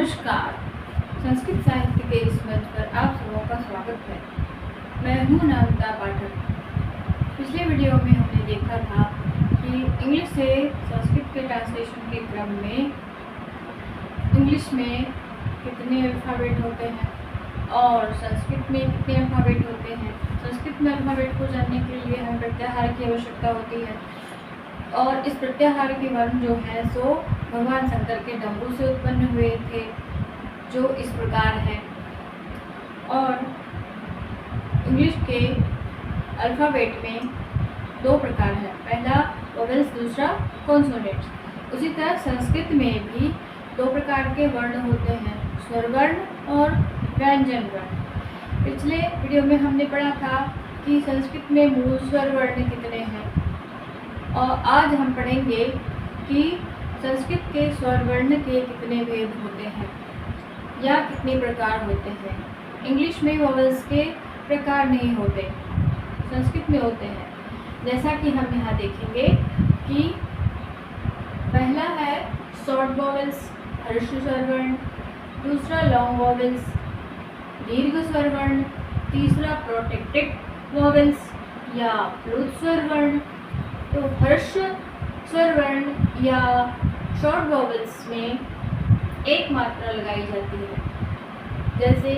नमस्कार। संस्कृत साहित्य के इस मंच पर आप सबों का स्वागत है। मैं हूं नमिता पाठक। पिछले वीडियो में हमने देखा था कि इंग्लिश से संस्कृत के ट्रांसलेशन के क्रम में इंग्लिश में कितने अल्फ़ाबेट होते हैं और संस्कृत में कितने अल्फ़ाबेट होते हैं। संस्कृत में अल्फ़ाबेट को जानने के लिए हमें प्रत्याहार की आवश्यकता होती है और इस प्रत्याहार के वर्ण जो है सो भगवान शंकर के डमरू से उत्पन्न हुए थे, जो इस प्रकार है। और इंग्लिश के अल्फ़ाबेट में दो प्रकार है, पहला वोवेल्स, दूसरा कॉन्सोनेंट्स। उसी तरह संस्कृत में भी दो प्रकार के वर्ण होते हैं, स्वर वर्ण और व्यंजन वर्ण। पिछले वीडियो में हमने पढ़ा था कि संस्कृत में मूल स्वर वर्ण कितने हैं और आज हम पढ़ेंगे कि संस्कृत के स्वर वर्ण के कितने भेद होते हैं या कितने प्रकार होते हैं। इंग्लिश में वोवेल्स के प्रकार नहीं होते, संस्कृत में होते हैं। जैसा कि हम यहाँ देखेंगे कि पहला है शॉर्ट वोवेल्स, ह्रस्व स्वर वर्ण, दूसरा लॉन्ग वोवेल्स, दीर्घ स्वर वर्ण, तीसरा प्रोटेक्टेड वोवेल्स या प्लुत स्वर वर्ण। तो ह्रस्व स्वर वर्ण या शॉर्ट वोवेल्स में एक मात्रा लगाई जाती है, जैसे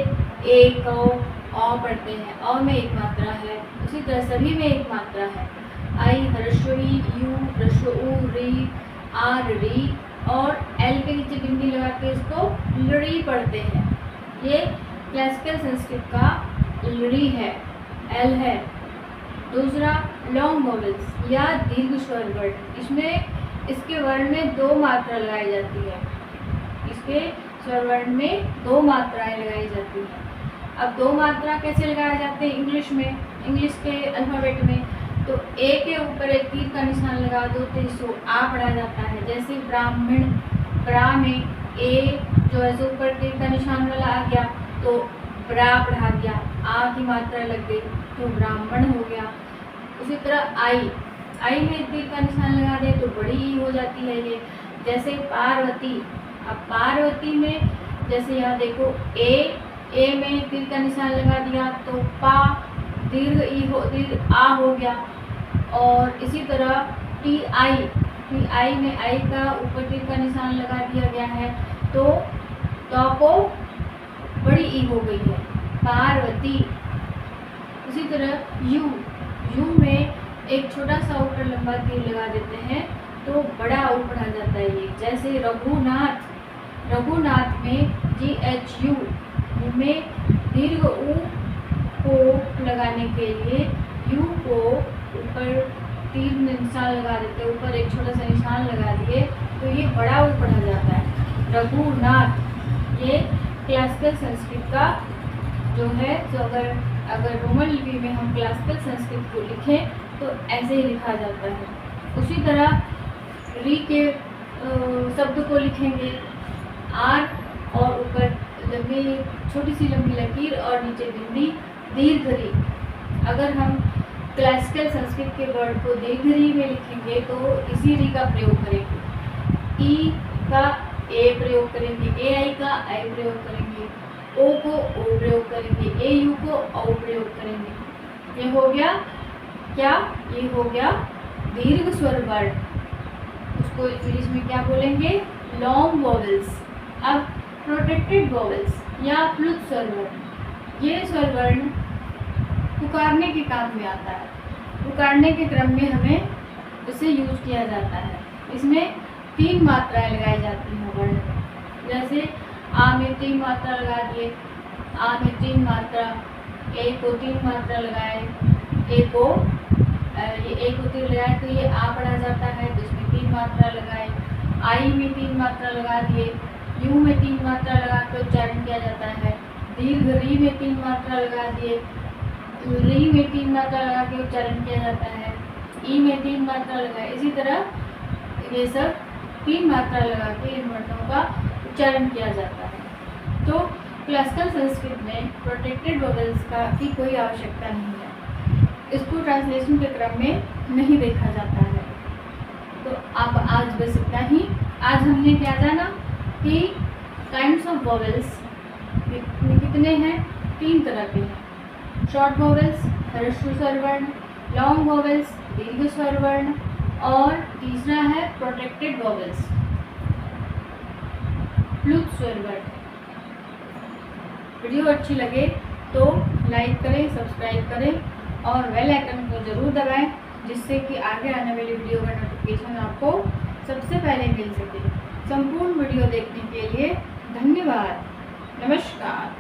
ए, औ पढ़ते हैं, औ में एक मात्रा है। उसी तरह सभी में एक मात्रा है, आई, ह्रस्व ई, यू, ह्रस्व उ, री, आर, री और एल के नीचे बिंदी लगा के इसको लड़ी पढ़ते हैं। ये क्लासिकल संस्कृत का लड़ी है, एल है। दूसरा लॉन्ग वोवेल्स या दीर्घ स्वर वर्ण, इसमें इसके वर्ण में दो मात्रा लगाई जाती है, इसके स्वर वर्ण में दो मात्राएं लगाई जाती हैं। अब दो मात्रा कैसे लगाए जाते हैं इंग्लिश में, इंग्लिश के अल्फ़ाबेट में? तो ए के ऊपर एक तीर का निशान लगा दो तो इसको आ पढ़ा जाता है। जैसे ब्राह्मण, ब्रा में ए जो है सो ऊपर तीर का निशान वाला आ गया तो ब्रा पढ़ा गया, आ की मात्रा लग गई तो ब्राह्मण हो गया। उसी तरह आई, आई में तीर का निशान लगा दे तो बड़ी ई हो जाती है ये। जैसे पार्वती, अब पार्वती में जैसे यहाँ देखो ए में तीर का निशान लगा दिया तो पा, दीर्घ ई हो, दीर्घ आ हो गया। और इसी तरह टी आई में आई का ऊपर तीर का निशान लगा दिया गया है तो को बड़ी ई हो गई है, पार्वती। उसी तरह यू में एक छोटा सा ऊपर लंबा तीर लगा देते हैं तो बड़ा ऊ पढ़ा जाता है ये। जैसे रघुनाथ में GHU में दीर्घ ऊ को लगाने के लिए यू को ऊपर तीर निशान लगा देते, ऊपर एक छोटा सा निशान लगा दिए तो ये बड़ा ऊ पढ़ा जाता है, रघुनाथ। ये क्लासिकल संस्कृत का जो है, तो अगर रोमन लिपि में हम क्लासिकल संस्कृत को लिखें तो ऐसे ही लिखा जाता है। उसी तरह री के शब्द को लिखेंगे आर और ऊपर लंबी छोटी सी लंबी लकीर और नीचे बिंदी, दीर्घ री। अगर हम क्लासिकल संस्कृत के वर्ड को दीर्घ री में लिखेंगे तो इसी री का प्रयोग करेंगे। ई का ए प्रयोग करेंगे, ए आई का आई प्रयोग करेंगे, ओ को ओ प्रयोग करेंगे, ए यू को औ प्रयोग करेंगे। ये हो गया क्या? ये हो गया दीर्घ स्वर वर्ण। उसको इंग्लिश में क्या बोलेंगे? Long vowels. अब प्रोटेक्टेड वोवेल्स या प्लुत स्वर वर्ण, ये स्वर वर्ण पुकारने के काम में आता है, पुकारने के क्रम में हमें इसे यूज किया जाता है। इसमें तीन मात्राएं लगाई जाती हैं वर्ण में। जैसे आ में तीन मात्रा लगा दिए, आ में तीन मात्रा, ए को तीन मात्रा लगाए, ए को तीन लगाए तो ये आ पढ़ा जाता है तो इसमें तीन मात्रा लगाए। आई में तीन मात्रा लगा दिए, यू में तीन मात्रा लगा कर उच्चारण किया जाता है। दीर्घ री में तीन मात्रा लगा दिए, री में तीन मात्रा लगा के उच्चारण किया जाता है, ई में तीन मात्रा लगाए। इसी तरह ये सब तीन मात्रा लगा के इन वर्णों का उच्चारण किया जाता है। तो क्लासिकल संस्कृत में प्रोटेक्टेड वोवेल्स की कोई आवश्यकता नहीं है, इसको ट्रांसलेशन के क्रम में नहीं देखा जाता है। तो अब आज बस इतना ही। आज हमने क्या जाना कि काइंड्स ऑफ वॉवेल्स कितने हैं? 3 तरह के हैं। शॉर्ट वॉवेल्स ह्रस्व स्वर वर्ण, लॉन्ग वॉवेल्स दीर्घ स्वर वर्ण, और तीसरा है प्रोटेक्टेड वॉवेल्स प्लुत स्वर वर्ण। वीडियो अच्छी लगे तो लाइक करें, सब्सक्राइब करें और बेल आइकन को ज़रूर दबाएं, जिससे कि आगे आने वाली वीडियो का नोटिफिकेशन आपको सबसे पहले मिल सके। संपूर्ण वीडियो देखने के लिए धन्यवाद। नमस्कार।